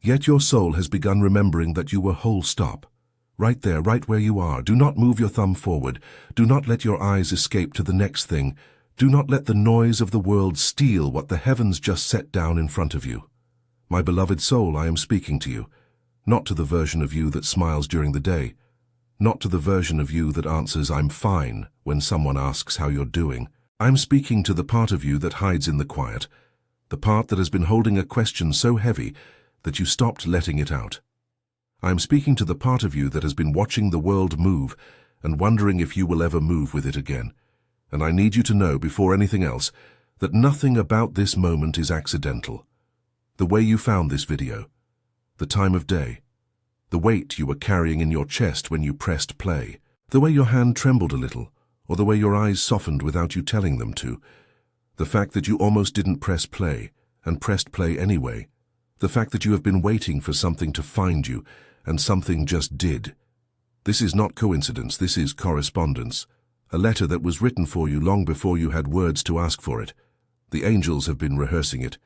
Yet your soul has begun remembering that you were whole. Stop. Right there, right where you are. Do not move your thumb forward. Do not let your eyes escape to the next thing. Do not let the noise of the world steal what the heavens just set down in front of you. My beloved soul, I am speaking to you, not to the version of you that smiles during the day, not to the version of you that answers "I'm fine" when someone asks how you're doing. I'm speaking to the part of you that hides in the quiet, the part that has been holding a question so heavy that you stopped letting it out. I am speaking to the part of you that has been watching the world move and wondering if you will ever move with it again. And I need you to know, before anything else, that nothing about this moment is accidental. The way you found this video, the time of day, the weight you were carrying in your chest when you pressed play, the way your hand trembled a little, or the way your eyes softened without you telling them to, the fact that you almost didn't press play and pressed play anyway, the fact that you have been waiting for something to find you and something just did. This is not coincidence, this is correspondence, a letter that was written for you long before you had words to ask for it. The angels have been rehearsing it,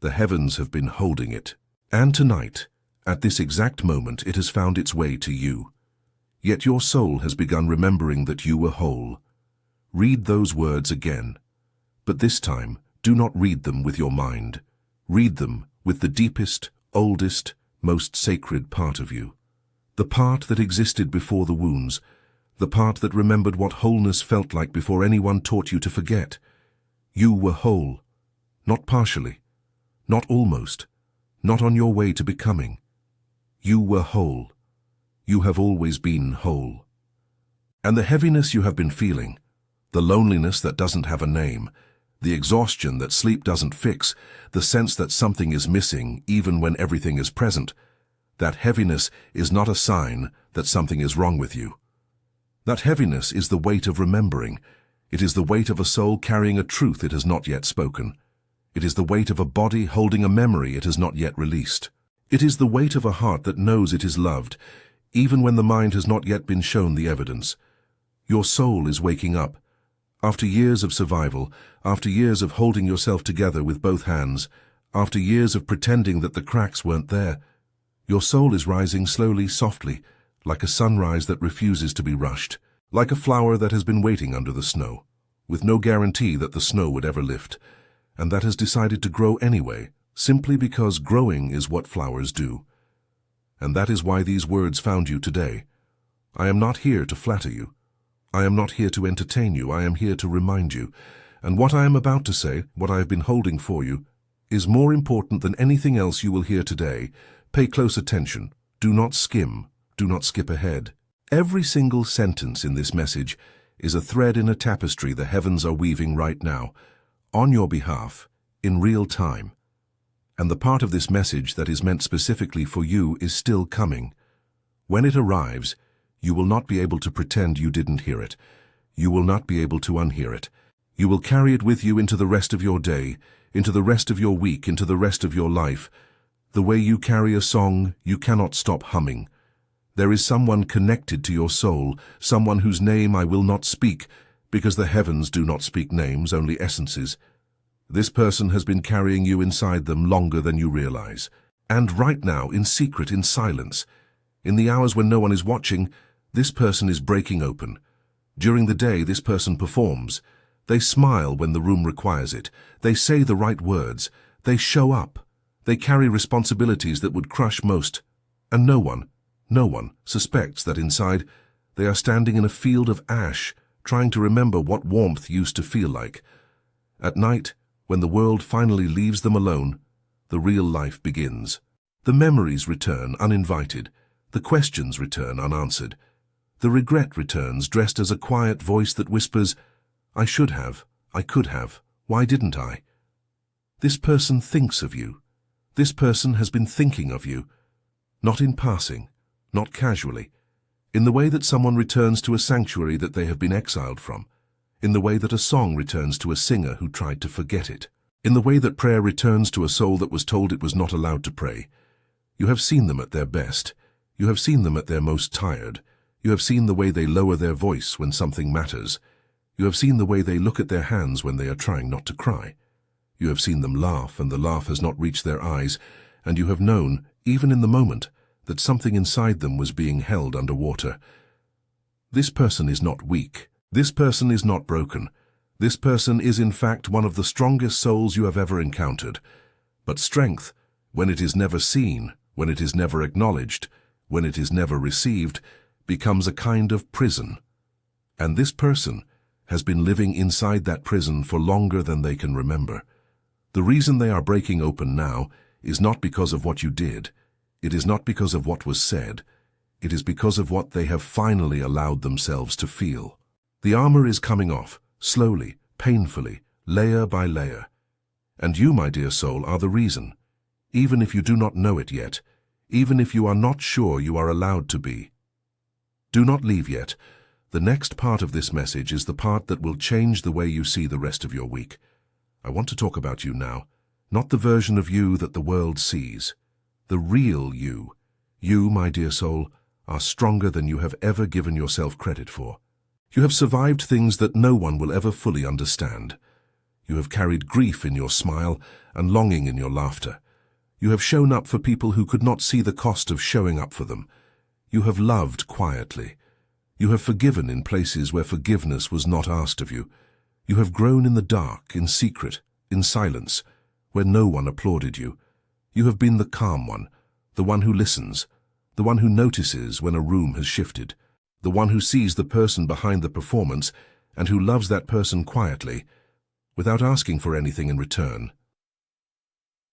the heavens have been holding it. And tonight, at this exact moment, it has found its way to you. Yet your soul has begun remembering that you were whole. Read those words again. But this time, do not read them with your mind. Read them with the deepest, oldest, most sacred part of you. The part that existed before the wounds, the part that remembered what wholeness felt like before anyone taught you to forget. You were whole, not partially, not almost, not on your way to becoming. You were whole. You have always been whole. And the heaviness you have been feeling, the loneliness that doesn't have a name, the exhaustion that sleep doesn't fix, the sense that something is missing even when everything is present, that heaviness is not a sign that something is wrong with you. That heaviness is the weight of remembering. It is the weight of a soul carrying a truth it has not yet spoken. It is the weight of a body holding a memory it has not yet released. It is the weight of a heart that knows it is loved, even when the mind has not yet been shown the evidence. Your soul is waking up. After years of survival, after years of holding yourself together with both hands, after years of pretending that the cracks weren't there, your soul is rising slowly, softly, like a sunrise that refuses to be rushed, like a flower that has been waiting under the snow, with no guarantee that the snow would ever lift, and that has decided to grow anyway, simply because growing is what flowers do. And that is why these words found you today. I am not here to flatter you. I am not here to entertain you. I am here to remind you. And what I am about to say, what I have been holding for you, is more important than anything else you will hear today. Pay close attention. Do not skim. Do not skip ahead. Every single sentence in this message is a thread in a tapestry the heavens are weaving right now, on your behalf, in real time. And the part of this message that is meant specifically for you is still coming. When it arrives, you will not be able to pretend you didn't hear it. You will not be able to unhear it. You will carry it with you into the rest of your day, into the rest of your week, into the rest of your life. The way you carry a song, you cannot stop humming. There is someone connected to your soul, someone whose name I will not speak, because the heavens do not speak names, only essences. This person has been carrying you inside them longer than you realize. And right now, in secret, in silence, in the hours when no one is watching, this person is breaking open. During the day, this person performs. They smile when the room requires it. They say the right words. They show up. They carry responsibilities that would crush most. And no one suspects that inside they are standing in a field of ash, trying to remember what warmth used to feel like. At night, when the world finally leaves them alone, the real life begins. The memories return uninvited. The questions return unanswered. The regret returns dressed as a quiet voice that whispers, I should have, I could have, why didn't I? This person thinks of you. This person has been thinking of you, not in passing, not casually, in the way that someone returns to a sanctuary that they have been exiled from, in the way that a song returns to a singer who tried to forget it, in the way that prayer returns to a soul that was told it was not allowed to pray. You have seen them at their best. You have seen them at their most tired. You have seen the way they lower their voice when something matters. You have seen the way they look at their hands when they are trying not to cry. You have seen them laugh, and the laugh has not reached their eyes, and you have known, even in the moment, that something inside them was being held underwater. This person is not weak. This person is not broken. This person is in fact one of the strongest souls you have ever encountered. But strength, when it is never seen, when it is never acknowledged, when it is never received, becomes a kind of prison. And this person has been living inside that prison for longer than they can remember. The reason they are breaking open now is not because of what you did. It is not because of what was said. It is because of what they have finally allowed themselves to feel. The armor is coming off, slowly, painfully, layer by layer. And you, my dear soul, are the reason. Even if you do not know it yet, even if you are not sure you are allowed to be. Do not leave yet. The next part of this message is the part that will change the way you see the rest of your week. I want to talk about you now, not the version of you that the world sees. The real you. You, my dear soul, are stronger than you have ever given yourself credit for. You have survived things that no one will ever fully understand. You have carried grief in your smile and longing in your laughter. You have shown up for people who could not see the cost of showing up for them. You have loved quietly. You have forgiven in places where forgiveness was not asked of you. You have grown in the dark, in secret, in silence, where no one applauded you. You have been the calm one, the one who listens, the one who notices when a room has shifted, the one who sees the person behind the performance and who loves that person quietly, without asking for anything in return.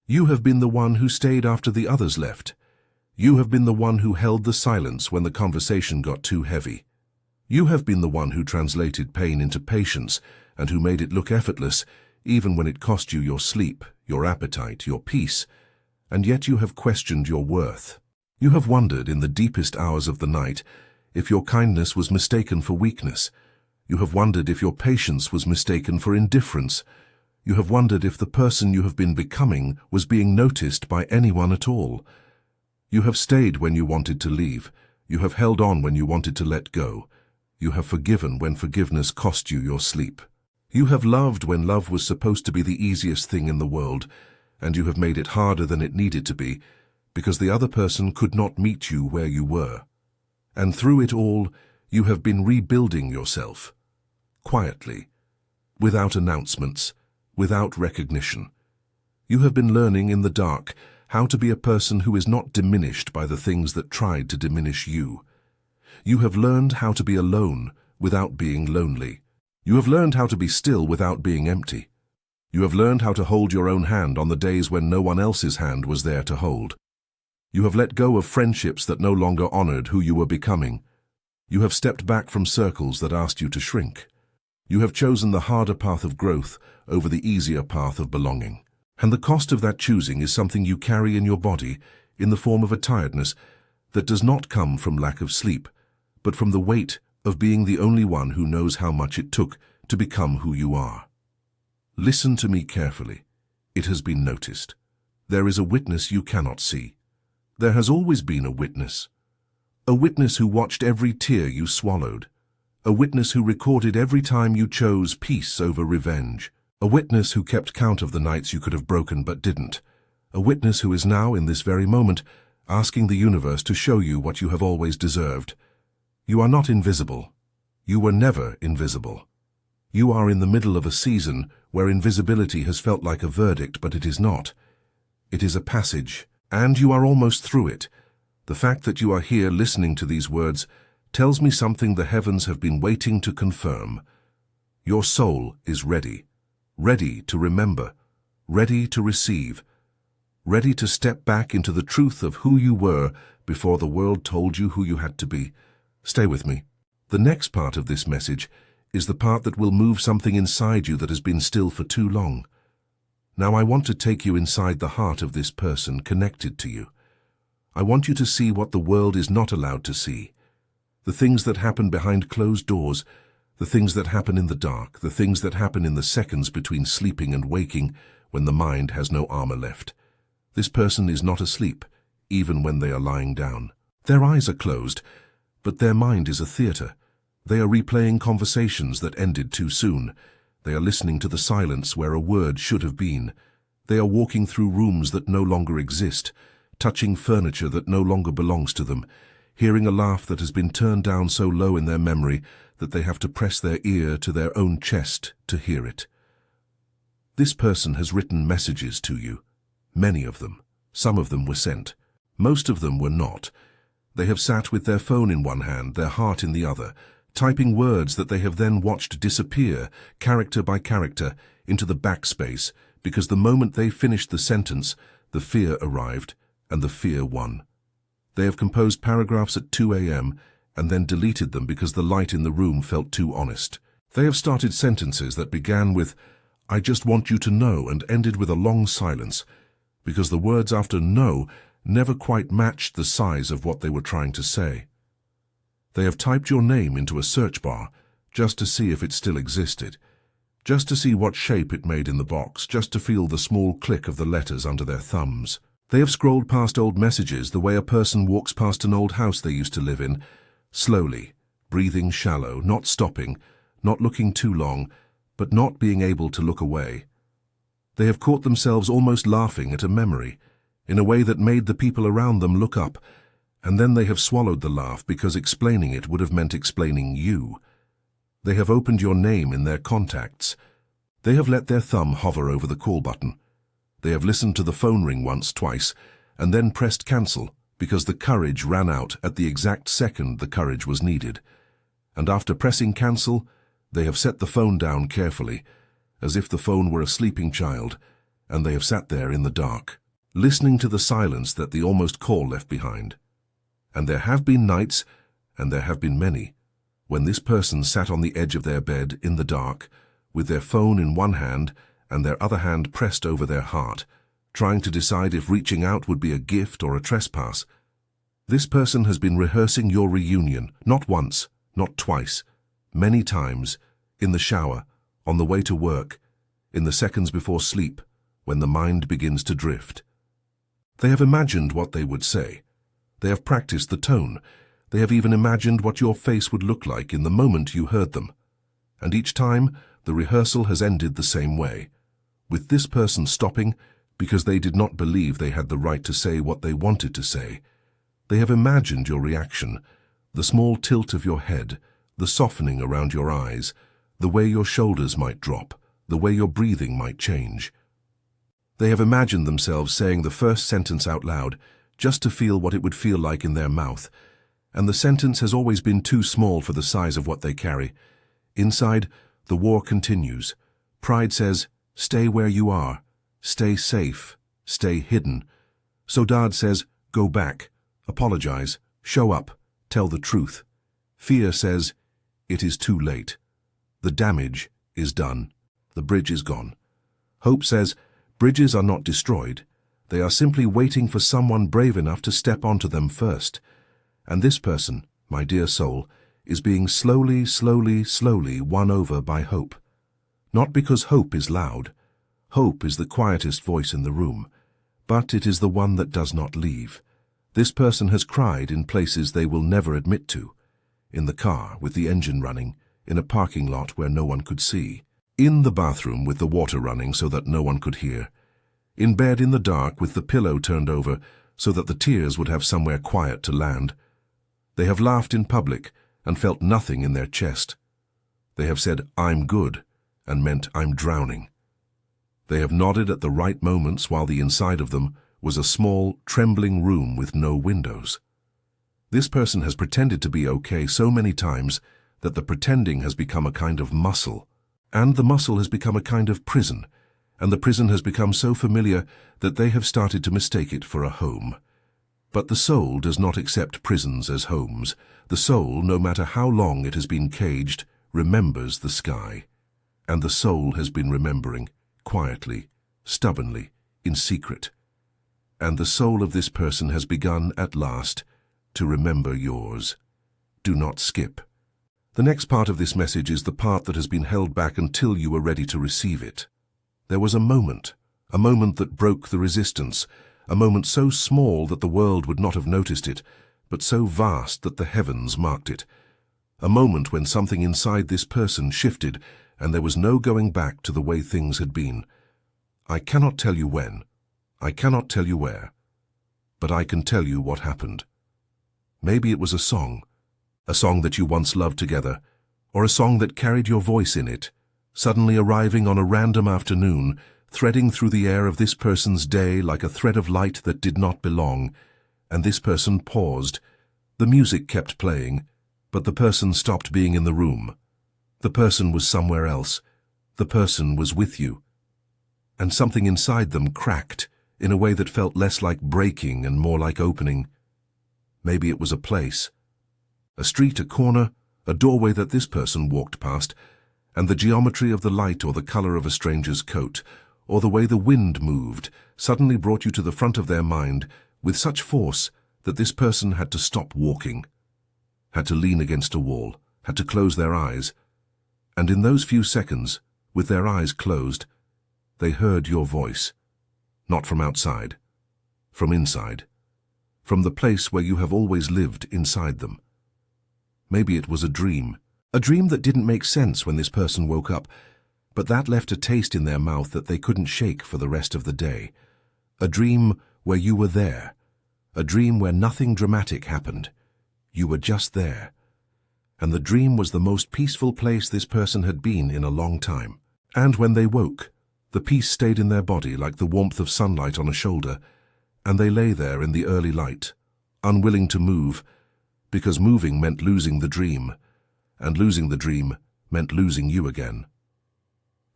You have been the one who stayed after the others left. You have been the one who held the silence when the conversation got too heavy. You have been the one who translated pain into patience and who made it look effortless, even when it cost you your sleep, your appetite, your peace, and yet you have questioned your worth. You have wondered in the deepest hours of the night if your kindness was mistaken for weakness. You have wondered if your patience was mistaken for indifference. You have wondered if the person you have been becoming was being noticed by anyone at all. You have stayed when you wanted to leave. You have held on when you wanted to let go. You have forgiven when forgiveness cost you your sleep. You have loved when love was supposed to be the easiest thing in the world, and you have made it harder than it needed to be, because the other person could not meet you where you were. And through it all, you have been rebuilding yourself. Quietly, without announcements, without recognition. You have been learning in the dark how to be a person who is not diminished by the things that tried to diminish you. You have learned how to be alone without being lonely. You have learned how to be still without being empty. You have learned how to hold your own hand on the days when no one else's hand was there to hold. You have let go of friendships that no longer honored who you were becoming. You have stepped back from circles that asked you to shrink. You have chosen the harder path of growth over the easier path of belonging. And the cost of that choosing is something you carry in your body in the form of a tiredness that does not come from lack of sleep, but from the weight of being the only one who knows how much it took to become who you are. Listen to me carefully. It has been noticed. There is a witness you cannot see. There has always been a witness. A witness who watched every tear you swallowed. A witness who recorded every time you chose peace over revenge. A witness who kept count of the nights you could have broken but didn't. A witness who is now, in this very moment, asking the universe to show you what you have always deserved. You are not invisible. You were never invisible. You are in the middle of a season where invisibility has felt like a verdict, but it is not. It is a passage, and you are almost through it. The fact that you are here listening to these words tells me something the heavens have been waiting to confirm. Your soul is ready. Ready to remember, ready to receive, ready to step back into the truth of who you were before the world told you who you had to be. Stay with me. The next part of this message is the part that will move something inside you that has been still for too long. Now I want to take you inside the heart of this person connected to you. I want you to see what the world is not allowed to see. The things that happen behind closed doors, the things that happen in the dark, the things that happen in the seconds between sleeping and waking when the mind has no armor left. This person is not asleep, even when they are lying down. Their eyes are closed, but their mind is a theater. They are replaying conversations that ended too soon. They are listening to the silence where a word should have been. They are walking through rooms that no longer exist, touching furniture that no longer belongs to them, hearing a laugh that has been turned down so low in their memory that they have to press their ear to their own chest to hear it. This person has written messages to you. Many of them. Some of them were sent. Most of them were not. They have sat with their phone in one hand, their heart in the other, typing words that they have then watched disappear, character by character, into the backspace, because the moment they finished the sentence, the fear arrived, and the fear won. They have composed paragraphs at 2 a.m. and then deleted them because the light in the room felt too honest. They have started sentences that began with, "I just want you to know," and ended with a long silence, because the words after "no" never quite matched the size of what they were trying to say. They have typed your name into a search bar just to see if it still existed, just to see what shape it made in the box, just to feel the small click of the letters under their thumbs. They have scrolled past old messages the way a person walks past an old house they used to live in, slowly, breathing shallow, not stopping, not looking too long, but not being able to look away. They have caught themselves almost laughing at a memory, in a way that made the people around them look up, and then they have swallowed the laugh because explaining it would have meant explaining you. They have opened your name in their contacts. They have let their thumb hover over the call button. They have listened to the phone ring once, twice, and then pressed cancel because the courage ran out at the exact second the courage was needed. And after pressing cancel, they have set the phone down carefully, as if the phone were a sleeping child, and they have sat there in the dark, listening to the silence that the almost call left behind. And there have been nights, and there have been many, when this person sat on the edge of their bed in the dark, with their phone in one hand and their other hand pressed over their heart, trying to decide if reaching out would be a gift or a trespass. This person has been rehearsing your reunion, not once, not twice, many times, in the shower, on the way to work, in the seconds before sleep, when the mind begins to drift. They have imagined what they would say. They have practiced the tone. They have even imagined what your face would look like in the moment you heard them. And each time, the rehearsal has ended the same way, with this person stopping because they did not believe they had the right to say what they wanted to say. They have imagined your reaction, the small tilt of your head, the softening around your eyes, the way your shoulders might drop, the way your breathing might change. They have imagined themselves saying the first sentence out loud, just to feel what it would feel like in their mouth, and the sentence has always been too small for the size of what they carry. Inside, the war continues. Pride says, "Stay where you are. Stay safe. Stay hidden." Saudade says, "Go back. Apologize. Show up. Tell the truth." Fear says, "It is too late. The damage is done. The bridge is gone." Hope says, "Bridges are not destroyed. They are simply waiting for someone brave enough to step onto them first." And this person, my dear soul, is being slowly, slowly, slowly won over by hope. Not because hope is loud. Hope is the quietest voice in the room, but it is the one that does not leave. This person has cried in places they will never admit to. In the car with the engine running, in a parking lot where no one could see, in the bathroom with the water running so that no one could hear, in bed in the dark with the pillow turned over so that the tears would have somewhere quiet to land. They have laughed in public and felt nothing in their chest. They have said, "I'm good," and meant, "I'm drowning." They have nodded at the right moments while the inside of them was a small, trembling room with no windows. This person has pretended to be okay so many times that the pretending has become a kind of muscle, and the muscle has become a kind of prison, and the prison has become so familiar that they have started to mistake it for a home. But the soul does not accept prisons as homes. The soul, no matter how long it has been caged, remembers the sky. And the soul has been remembering, quietly, stubbornly, in secret. And the soul of this person has begun, at last, to remember yours. Do not skip. The next part of this message is the part that has been held back until you were ready to receive it. There was a moment that broke the resistance, a moment so small that the world would not have noticed it, but so vast that the heavens marked it. A moment when something inside this person shifted and there was no going back to the way things had been. I cannot tell you when. I cannot tell you where. But I can tell you what happened. Maybe it was a song that you once loved together, or a song that carried your voice in it, suddenly arriving on a random afternoon, threading through the air of this person's day like a thread of light that did not belong, and this person paused. The music kept playing, but the person stopped being in the room. The person was somewhere else. The person was with you. And something inside them cracked in a way that felt less like breaking and more like opening. Maybe it was a place, a street, a corner, a doorway that this person walked past, and the geometry of the light or the color of a stranger's coat, or the way the wind moved, suddenly brought you to the front of their mind with such force that this person had to stop walking, had to lean against a wall, had to close their eyes. And in those few seconds, with their eyes closed, they heard your voice, not from outside, from inside, from the place where you have always lived inside them. Maybe it was a dream that didn't make sense when this person woke up, but that left a taste in their mouth that they couldn't shake for the rest of the day. A dream where you were there, a dream where nothing dramatic happened. You were just there. And the dream was the most peaceful place this person had been in a long time. And when they woke, the peace stayed in their body like the warmth of sunlight on a shoulder, and they lay there in the early light, unwilling to move, because moving meant losing the dream, and losing the dream meant losing you again.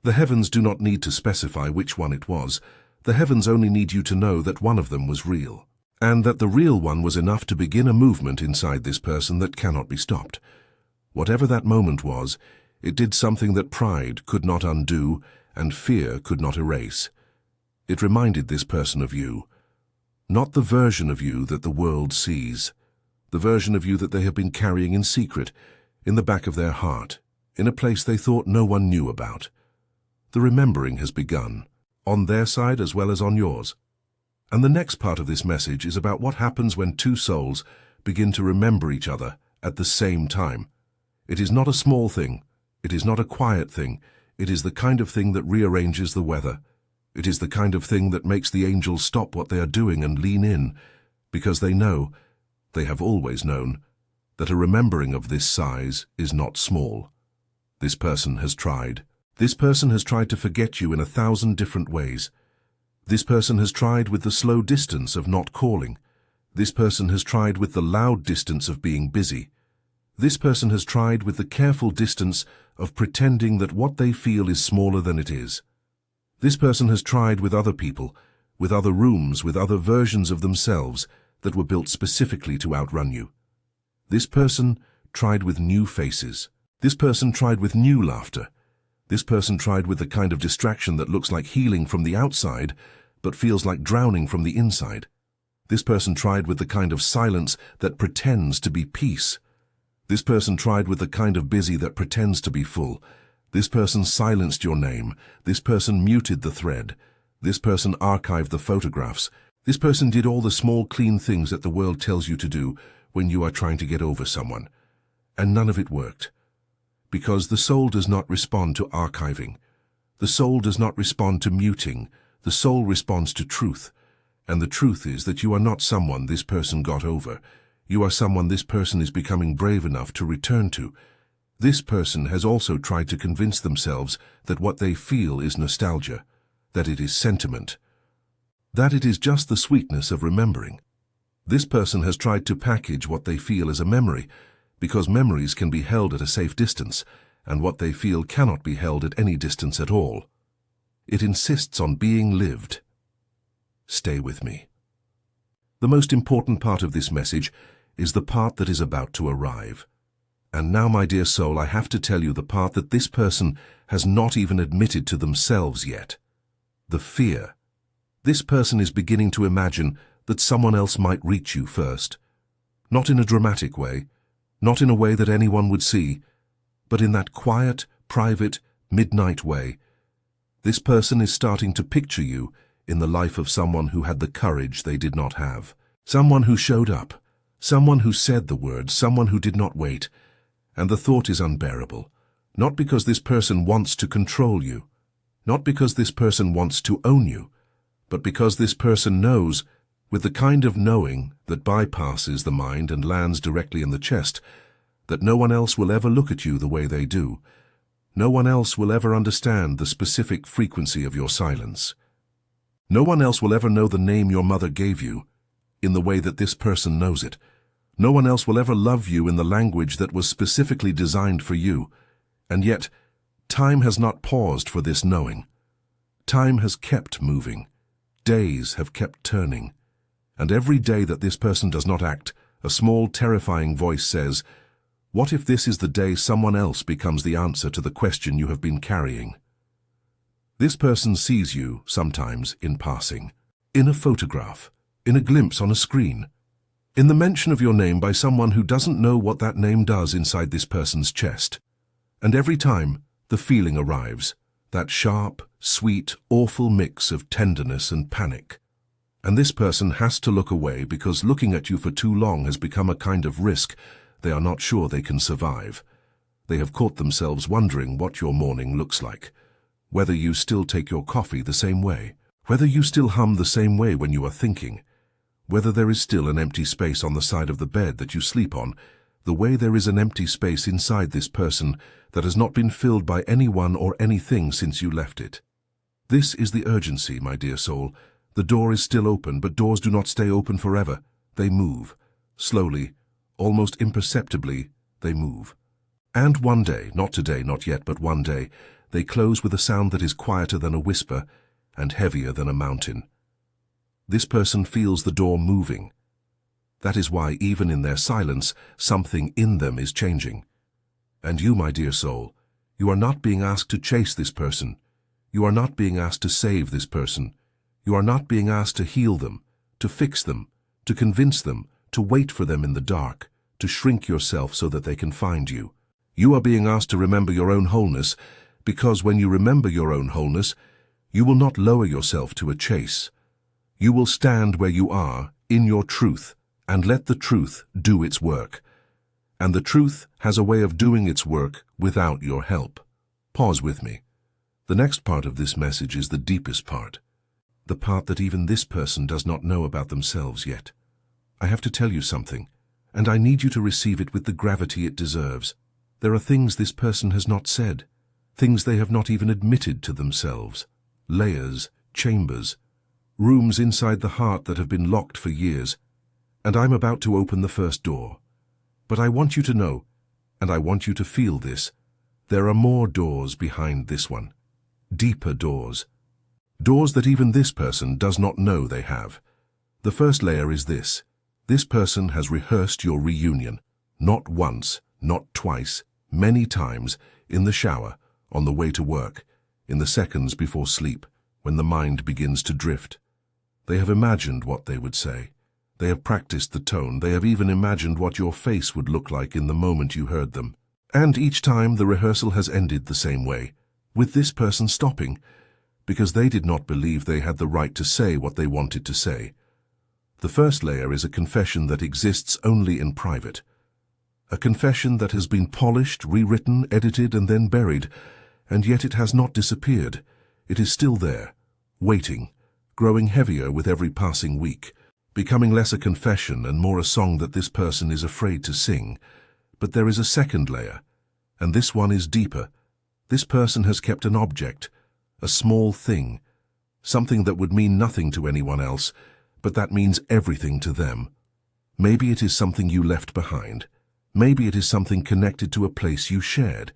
The heavens do not need to specify which one it was. The heavens only need you to know that one of them was real, and that the real one was enough to begin a movement inside this person that cannot be stopped. Whatever that moment was, it did something that pride could not undo and fear could not erase. It reminded this person of you, not the version of you that the world sees, the version of you that they have been carrying in secret, in the back of their heart, in a place they thought no one knew about. The remembering has begun, on their side as well as on yours. And the next part of this message is about what happens when two souls begin to remember each other at the same time. It is not a small thing. It is not a quiet thing. It is the kind of thing that rearranges the weather. It is the kind of thing that makes the angels stop what they are doing and lean in, because they know, they have always known, that a remembering of this size is not small. This person has tried. This person has tried to forget you in 1,000 different ways. This person has tried with the slow distance of not calling. This person has tried with the loud distance of being busy. This person has tried with the careful distance of pretending that what they feel is smaller than it is. This person has tried with other people, with other rooms, with other versions of themselves that were built specifically to outrun you. This person tried with new faces. This person tried with new laughter. This person tried with the kind of distraction that looks like healing from the outside, but feels like drowning from the inside. This person tried with the kind of silence that pretends to be peace. This person tried with the kind of busy that pretends to be full. This person silenced your name. This person muted the thread. This person archived the photographs. This person did all the small, clean things that the world tells you to do when you are trying to get over someone. And none of it worked. Because the soul does not respond to archiving. The soul does not respond to muting. The soul responds to truth. And the truth is that you are not someone this person got over. You are someone this person is becoming brave enough to return to. This person has also tried to convince themselves that what they feel is nostalgia, that it is sentiment, that it is just the sweetness of remembering. This person has tried to package what they feel as a memory, because memories can be held at a safe distance, and what they feel cannot be held at any distance at all. It insists on being lived. Stay with me. The most important part of this message is the part that is about to arrive. And now, my dear soul, I have to tell you the part that this person has not even admitted to themselves yet. The fear. This person is beginning to imagine that someone else might reach you first. Not in a dramatic way, not in a way that anyone would see, but in that quiet, private, midnight way. This person is starting to picture you in the life of someone who had the courage they did not have. Someone who showed up. Someone who said the words. Someone who did not wait. And the thought is unbearable. Not because this person wants to control you, Not because this person wants to own you, but because this person knows, with the kind of knowing that bypasses the mind and lands directly in the chest, that no one else will ever look at you the way they do. No one else will ever understand the specific frequency of your silence. No one else will ever know the name your mother gave you in the way that this person knows it. No one else will ever love you in the language that was specifically designed for you. And yet, time has not paused for this knowing. Time has kept moving. Days have kept turning. And every day that this person does not act, a small, terrifying voice says, "What if this is the day someone else becomes the answer to the question you have been carrying?" This person sees you, sometimes, in passing, in a photograph, in a glimpse on a screen, in the mention of your name by someone who doesn't know what that name does inside this person's chest. And every time, the feeling arrives, that sharp, sweet, awful mix of tenderness and panic. And this person has to look away because looking at you for too long has become a kind of risk they are not sure they can survive. They have caught themselves wondering what your morning looks like, whether you still take your coffee the same way, whether you still hum the same way when you are thinking, whether there is still an empty space on the side of the bed that you sleep on, the way there is an empty space inside this person that has not been filled by anyone or anything since you left it. This is the urgency, my dear soul. The door is still open, but doors do not stay open forever. They move. Slowly, almost imperceptibly, they move. And one day, not today, not yet, but one day, they close with a sound that is quieter than a whisper and heavier than a mountain. This person feels the door moving. That is why, even in their silence, something in them is changing. And you, my dear soul, you are not being asked to chase this person. You are not being asked to save this person. You are not being asked to heal them, to fix them, to convince them, to wait for them in the dark, to shrink yourself so that they can find you. You are being asked to remember your own wholeness, because when you remember your own wholeness, you will not lower yourself to a chase. You will stand where you are, in your truth, and let the truth do its work. And the truth has a way of doing its work without your help. Pause with me. The next part of this message is the deepest part. The part that even this person does not know about themselves yet. I have to tell you something, and I need you to receive it with the gravity it deserves. There are things this person has not said, things they have not even admitted to themselves, layers, chambers, rooms inside the heart that have been locked for years, and I'm about to open the first door. But I want you to know, and I want you to feel this, there are more doors behind this one, deeper doors. Doors that even this person does not know they have. The first layer is this. This person has rehearsed your reunion, not once, not twice, many times, in the shower, on the way to work, in the seconds before sleep, when the mind begins to drift. They have imagined what they would say. They have practiced the tone. They have even imagined what your face would look like in the moment you heard them. And each time the rehearsal has ended the same way, with this person stopping, because they did not believe they had the right to say what they wanted to say. The first layer is a confession that exists only in private. A confession that has been polished, rewritten, edited, and then buried, and yet it has not disappeared. It is still there, waiting, growing heavier with every passing week, becoming less a confession and more a song that this person is afraid to sing. But there is a second layer, and this one is deeper. This person has kept an object, a small thing, something that would mean nothing to anyone else, but that means everything to them. Maybe it is something you left behind. Maybe it is something connected to a place you shared.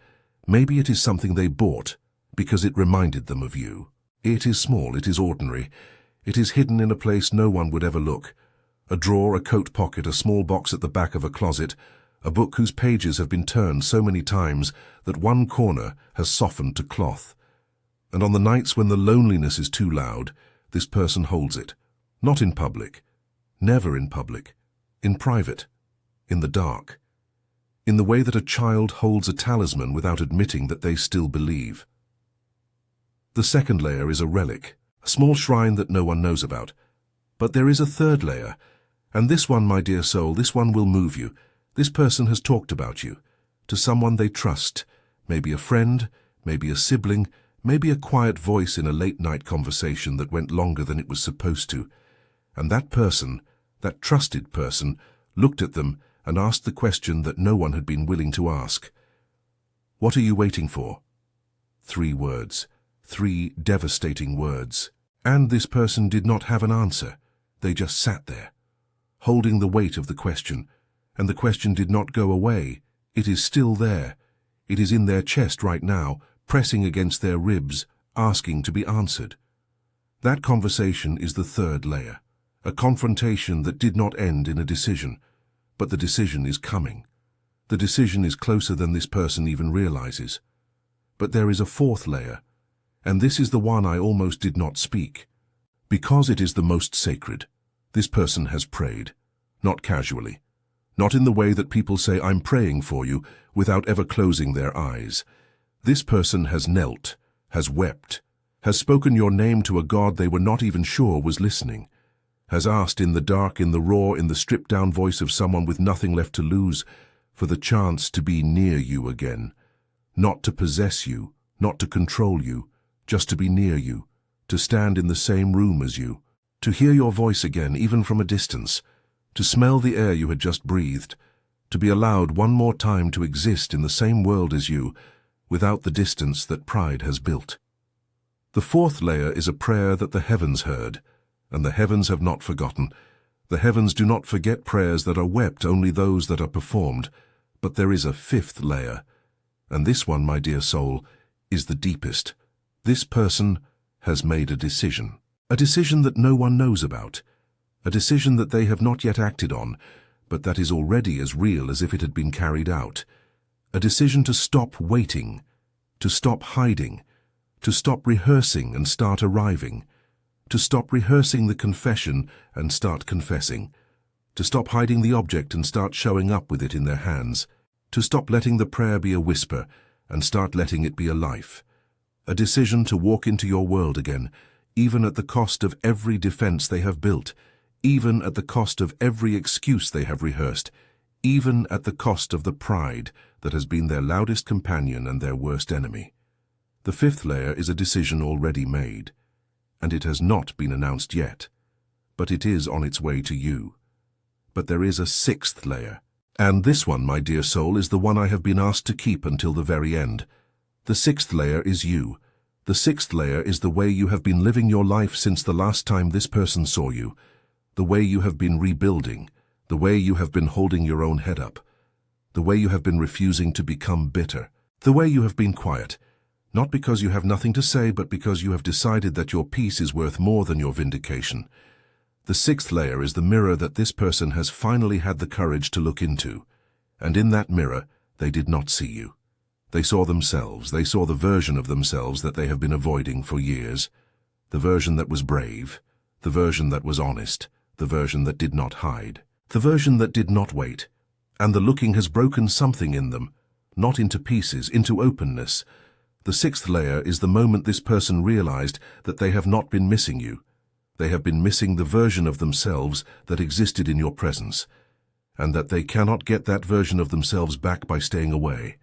Maybe it is something they bought because it reminded them of you. It is small, it is ordinary. It is hidden in a place no one would ever look. A drawer, a coat pocket, a small box at the back of a closet, a book whose pages have been turned so many times that one corner has softened to cloth. And on the nights when the loneliness is too loud, this person holds it. Not in public, never in public, in private, in the dark, in the way that a child holds a talisman without admitting that they still believe. The second layer is a relic, a small shrine that no one knows about. But there is a third layer, and this one, my dear soul, this one will move you. This person has talked about you, to someone they trust, maybe a friend, maybe a sibling, Maybe a quiet voice in a late-night conversation that went longer than it was supposed to. And that person, that trusted person, looked at them and asked the question that no one had been willing to ask. "What are you waiting for?" 3 words. 3 devastating words. And this person did not have an answer. They just sat there, holding the weight of the question. And the question did not go away. It is still there. It is in their chest right now, pressing against their ribs, asking to be answered. That conversation is the 3rd layer. A confrontation that did not end in a decision. But the decision is coming. The decision is closer than this person even realizes. But there is a 4th layer. And this is the one I almost did not speak. Because it is the most sacred. This person has prayed. Not casually. Not in the way that people say, "I'm praying for you," without ever closing their eyes. This person has knelt, has wept, has spoken your name to a God they were not even sure was listening, has asked in the dark, in the raw, in the stripped-down voice of someone with nothing left to lose, for the chance to be near you again. Not to possess you, not to control you, just to be near you, to stand in the same room as you, to hear your voice again, even from a distance, to smell the air you had just breathed, to be allowed one more time to exist in the same world as you, without the distance that pride has built. The 4th layer is a prayer that the heavens heard, and the heavens have not forgotten. The heavens do not forget prayers that are wept, only those that are performed. But there is a 5th layer, and this one, my dear soul, is the deepest. This person has made a decision that no one knows about, a decision that they have not yet acted on, but that is already as real as if it had been carried out. A decision to stop waiting, to stop hiding, to stop rehearsing and start arriving, to stop rehearsing the confession and start confessing, to stop hiding the object and start showing up with it in their hands, to stop letting the prayer be a whisper and start letting it be a life. A decision to walk into your world again, even at the cost of every defense they have built, even at the cost of every excuse they have rehearsed, even at the cost of the pride that has been their loudest companion and their worst enemy. The 5th layer is a decision already made, and it has not been announced yet, but it is on its way to you. But there is a 6th layer, and this one, my dear soul, is the one I have been asked to keep until the very end. The 6th layer is you. The 6th layer is the way you have been living your life since the last time this person saw you, the way you have been rebuilding, the way you have been holding your own head up, the way you have been refusing to become bitter, the way you have been quiet, not because you have nothing to say, but because you have decided that your peace is worth more than your vindication. The 6th layer is the mirror that this person has finally had the courage to look into, and in that mirror they did not see you. They saw themselves, they saw the version of themselves that they have been avoiding for years, the version that was brave, the version that was honest, the version that did not hide, the version that did not wait, and the looking has broken something in them, not into pieces, into openness. The 6th layer is the moment this person realized that they have not been missing you. They have been missing the version of themselves that existed in your presence, and that they cannot get that version of themselves back by staying away.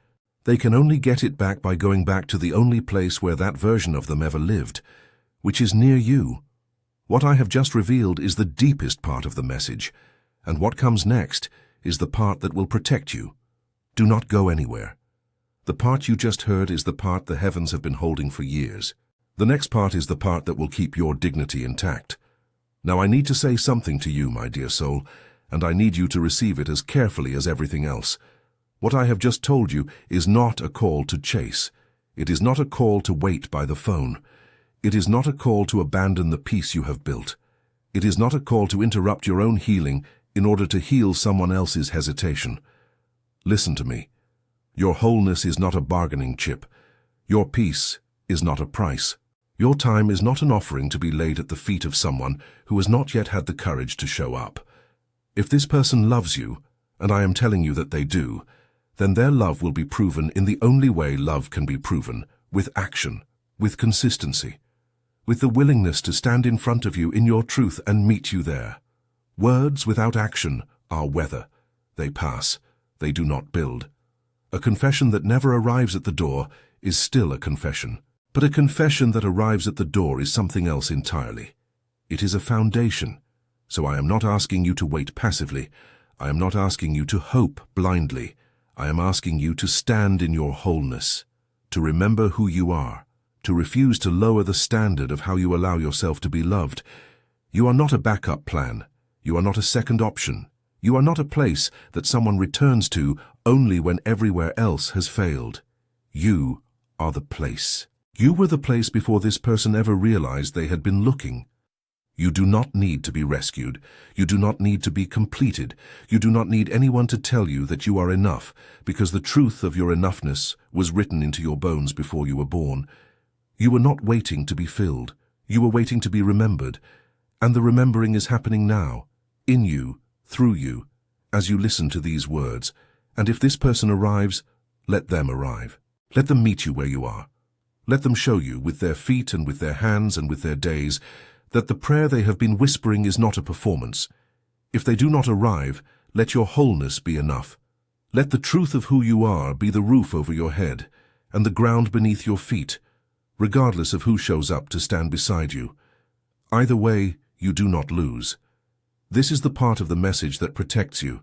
They can only get it back by going back to the only place where that version of them ever lived, which is near you. What I have just revealed is the deepest part of the message, and what comes next is the part that will protect you. Do not go anywhere. The part you just heard is the part the heavens have been holding for years. The next part is the part that will keep your dignity intact. Now I need to say something to you, my dear soul, and I need you to receive it as carefully as everything else. What I have just told you is not a call to chase. It is not a call to wait by the phone. It is not a call to abandon the peace you have built. It is not a call to interrupt your own healing in order to heal someone else's hesitation. Listen to me. Your wholeness is not a bargaining chip. Your peace is not a price. Your time is not an offering to be laid at the feet of someone who has not yet had the courage to show up. If this person loves you, and I am telling you that they do, then their love will be proven in the only way love can be proven, with action, with consistency, with the willingness to stand in front of you in your truth and meet you there. Words without action are weather. They pass. They do not build. A confession that never arrives at the door is still a confession. But a confession that arrives at the door is something else entirely. It is a foundation. So I am not asking you to wait passively. I am not asking you to hope blindly. I am asking you to stand in your wholeness, to remember who you are, to refuse to lower the standard of how you allow yourself to be loved. You are not a backup plan. You are not a second option. You are not a place that someone returns to only when everywhere else has failed. You are the place. You were the place before this person ever realized they had been looking. You do not need to be rescued. You do not need to be completed. You do not need anyone to tell you that you are enough, because the truth of your enoughness was written into your bones before you were born. You were not waiting to be filled. You were waiting to be remembered. And the remembering is happening now, in you, through you, as you listen to these words. And if this person arrives, let them arrive. Let them meet you where you are. Let them show you, with their feet and with their hands and with their days, that the prayer they have been whispering is not a performance. If they do not arrive, let your wholeness be enough. Let the truth of who you are be the roof over your head and the ground beneath your feet, regardless of who shows up to stand beside you. Either way, you do not lose. This is the part of the message that protects you.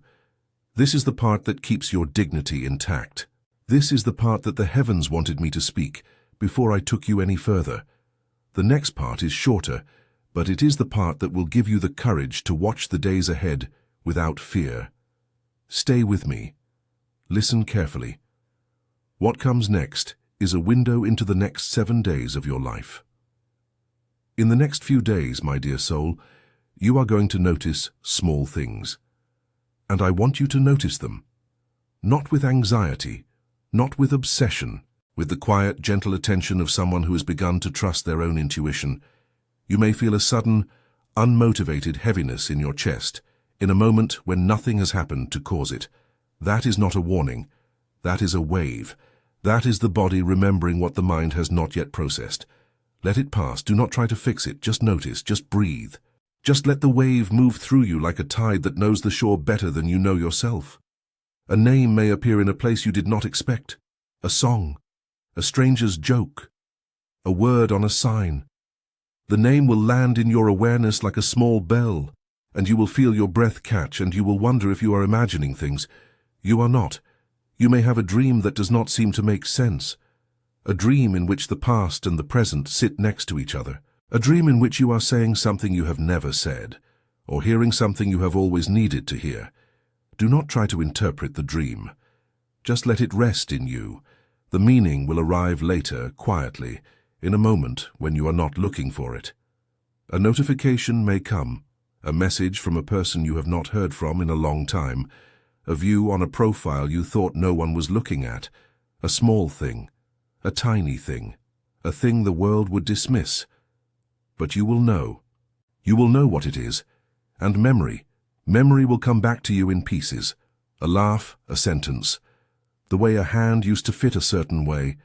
This is the part that keeps your dignity intact. This is the part that the heavens wanted me to speak before I took you any further. The next part is shorter, but it is the part that will give you the courage to watch the days ahead without fear. Stay with me. Listen carefully. What comes next is a window into the next 7 days of your life. In the next few days, my dear soul, you are going to notice small things. And I want you to notice them. Not with anxiety, not with obsession, with the quiet, gentle attention of someone who has begun to trust their own intuition. You may feel a sudden, unmotivated heaviness in your chest, in a moment when nothing has happened to cause it. That is not a warning. That is a wave. That is the body remembering what the mind has not yet processed. Let it pass. Do not try to fix it. Just notice. Just breathe. Just let the wave move through you like a tide that knows the shore better than you know yourself. A name may appear in a place you did not expect. A song. A stranger's joke. A word on a sign. The name will land in your awareness like a small bell, and you will feel your breath catch, and you will wonder if you are imagining things. You are not. You may have a dream that does not seem to make sense. A dream in which the past and the present sit next to each other. A dream in which you are saying something you have never said, or hearing something you have always needed to hear. Do not try to interpret the dream. Just let it rest in you. The meaning will arrive later, quietly, in a moment when you are not looking for it. A notification may come, a message from a person you have not heard from in a long time, a view on a profile you thought no one was looking at, a small thing, a tiny thing, a thing the world would dismiss. But you will know. You will know what it is. And memory will come back to you in pieces, a laugh, a sentence, the way a hand used to fit a certain way,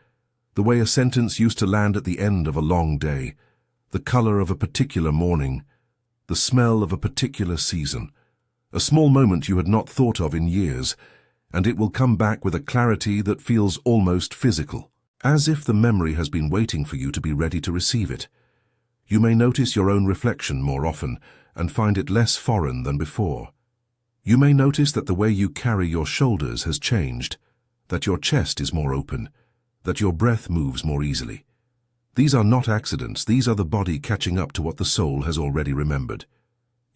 the way a sentence used to land at the end of a long day, the color of a particular morning, the smell of a particular season, a small moment you had not thought of in years, and it will come back with a clarity that feels almost physical, as if the memory has been waiting for you to be ready to receive it. You may notice your own reflection more often and find it less foreign than before. You may notice that the way you carry your shoulders has changed, that your chest is more open, that your breath moves more easily. These are not accidents. These are the body catching up to what the soul has already remembered.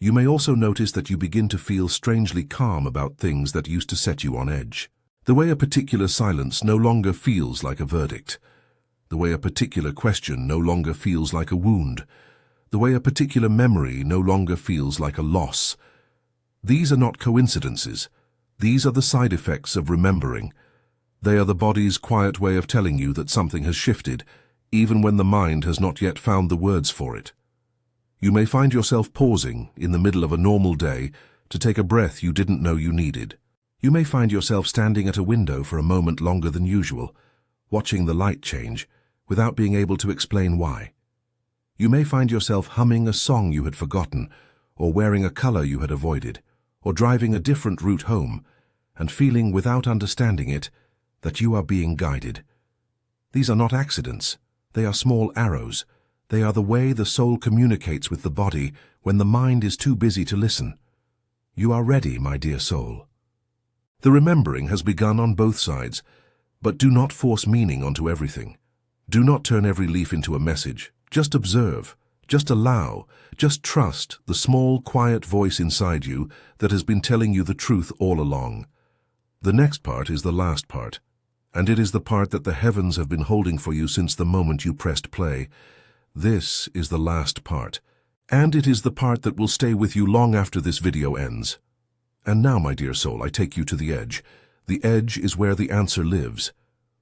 You may also notice that you begin to feel strangely calm about things that used to set you on edge. The way a particular silence no longer feels like a verdict. The way a particular question no longer feels like a wound. The way a particular memory no longer feels like a loss. These are not coincidences. These are the side effects of remembering. They are the body's quiet way of telling you that something has shifted, even when the mind has not yet found the words for it. You may find yourself pausing in the middle of a normal day to take a breath you didn't know you needed. You may find yourself standing at a window for a moment longer than usual, watching the light change, without being able to explain why. You may find yourself humming a song you had forgotten, or wearing a color you had avoided, or driving a different route home, and feeling, without understanding it, that you are being guided. These are not accidents. They are small arrows. They are the way the soul communicates with the body when the mind is too busy to listen. You are ready, my dear soul. The remembering has begun on both sides, but do not force meaning onto everything. Do not turn every leaf into a message. Just observe, just allow, just trust the small, quiet voice inside you that has been telling you the truth all along. The next part is the last part, and it is the part that the heavens have been holding for you since the moment you pressed play. This is the last part, and it is the part that will stay with you long after this video ends. And now, my dear soul, I take you to the edge. The edge is where the answer lives.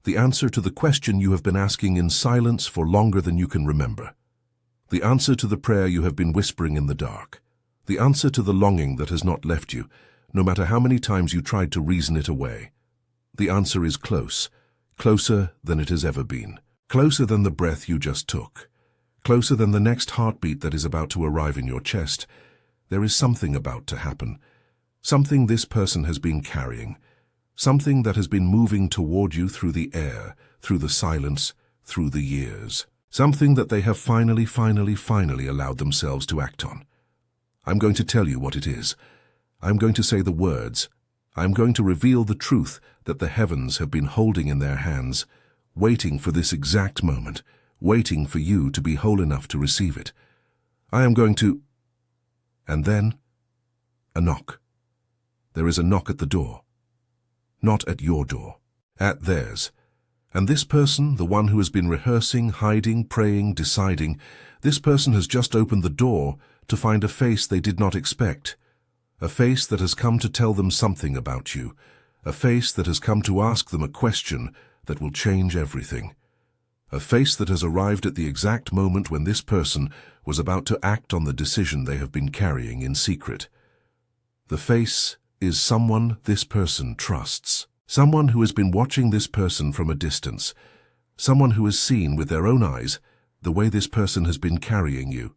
The answer to the question you have been asking in silence for longer than you can remember. The answer to the prayer you have been whispering in the dark. The answer to the longing that has not left you, no matter how many times you tried to reason it away. The answer is close, closer than it has ever been. Closer than the breath you just took. Closer than the next heartbeat that is about to arrive in your chest. There is something about to happen. Something this person has been carrying. Something that has been moving toward you through the air, through the silence, through the years. Something that they have finally allowed themselves to act on. I'm going to tell you what it is. I'm going to say the words. I'm going to reveal the truth that the heavens have been holding in their hands, waiting for this exact moment, waiting for you to be whole enough to receive it. I am going to... And then, a knock. There is a knock at the door. Not at your door, at theirs. And this person, the one who has been rehearsing, hiding, praying, deciding, this person has just opened the door to find a face they did not expect. A face that has come to tell them something about you. A face that has come to ask them a question that will change everything. A face that has arrived at the exact moment when this person was about to act on the decision they have been carrying in secret. The face is someone this person trusts. Someone who has been watching this person from a distance. Someone who has seen with their own eyes the way this person has been carrying you.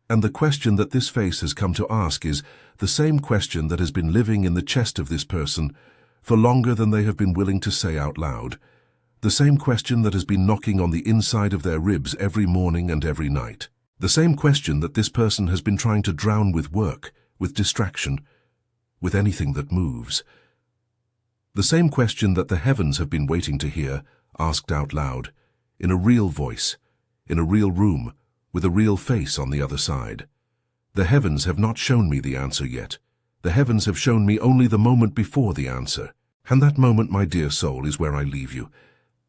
And the question that this face has come to ask is the same question that has been living in the chest of this person for longer than they have been willing to say out loud. The same question that has been knocking on the inside of their ribs every morning and every night. The same question that this person has been trying to drown with work, with distraction, with anything that moves. The same question that the heavens have been waiting to hear, asked out loud, in a real voice, in a real room, with a real face on the other side. The heavens have not shown me the answer yet. The heavens have shown me only the moment before the answer. And that moment, my dear soul, is where I leave you.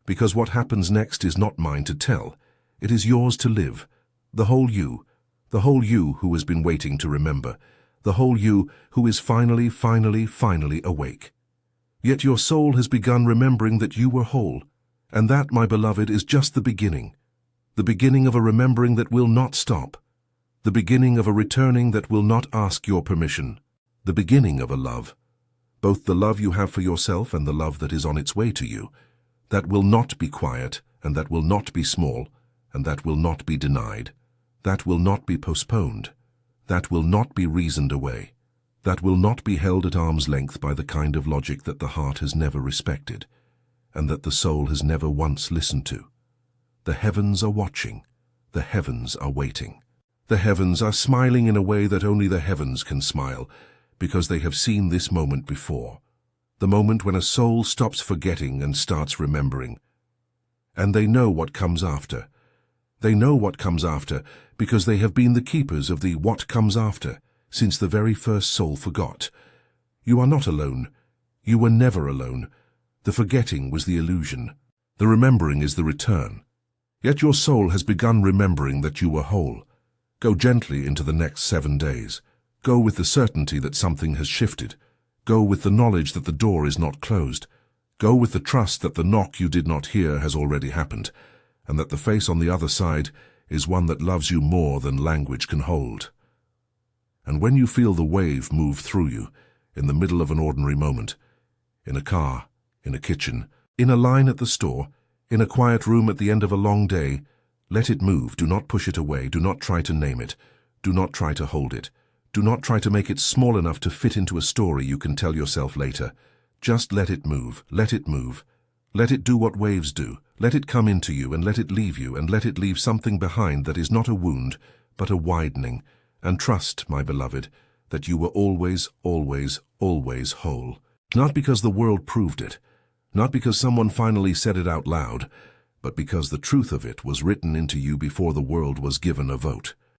Because what happens next is not mine to tell. It is yours to live. The whole you who has been waiting to remember. The whole you who is finally awake. Yet your soul has begun remembering that you were whole. And that, my beloved, is just the beginning. The beginning of a remembering that will not stop. The beginning of a returning that will not ask your permission. The beginning of a love, both the love you have for yourself and the love that is on its way to you, that will not be quiet, and that will not be small, and that will not be denied. That will not be postponed. That will not be reasoned away. That will not be held at arm's length by the kind of logic that the heart has never respected, and that the soul has never once listened to. The heavens are watching. The heavens are waiting. The heavens are smiling in a way that only the heavens can smile, because they have seen this moment before. The moment when a soul stops forgetting and starts remembering. And they know what comes after. They know what comes after because they have been the keepers of the what comes after since the very first soul forgot. You are not alone. You were never alone. The forgetting was the illusion. The remembering is the return. Yet your soul has begun remembering that you were whole. Go gently into the next 7 days. Go with the certainty that something has shifted. Go with the knowledge that the door is not closed. Go with the trust that the knock you did not hear has already happened, and that the face on the other side is one that loves you more than language can hold. And when you feel the wave move through you, in the middle of an ordinary moment, in a car, in a kitchen, in a line at the store, in a quiet room at the end of a long day, let it move. Do not push it away. Do not try to name it. Do not try to hold it. Do not try to make it small enough to fit into a story you can tell yourself later. Just let it move. Let it move. Let it do what waves do. Let it come into you and let it leave you, and let it leave something behind that is not a wound, but a widening. And trust, my beloved, that you were always, always, always whole. Not because the world proved it, not because someone finally said it out loud, but because the truth of it was written into you before the world was given a vote.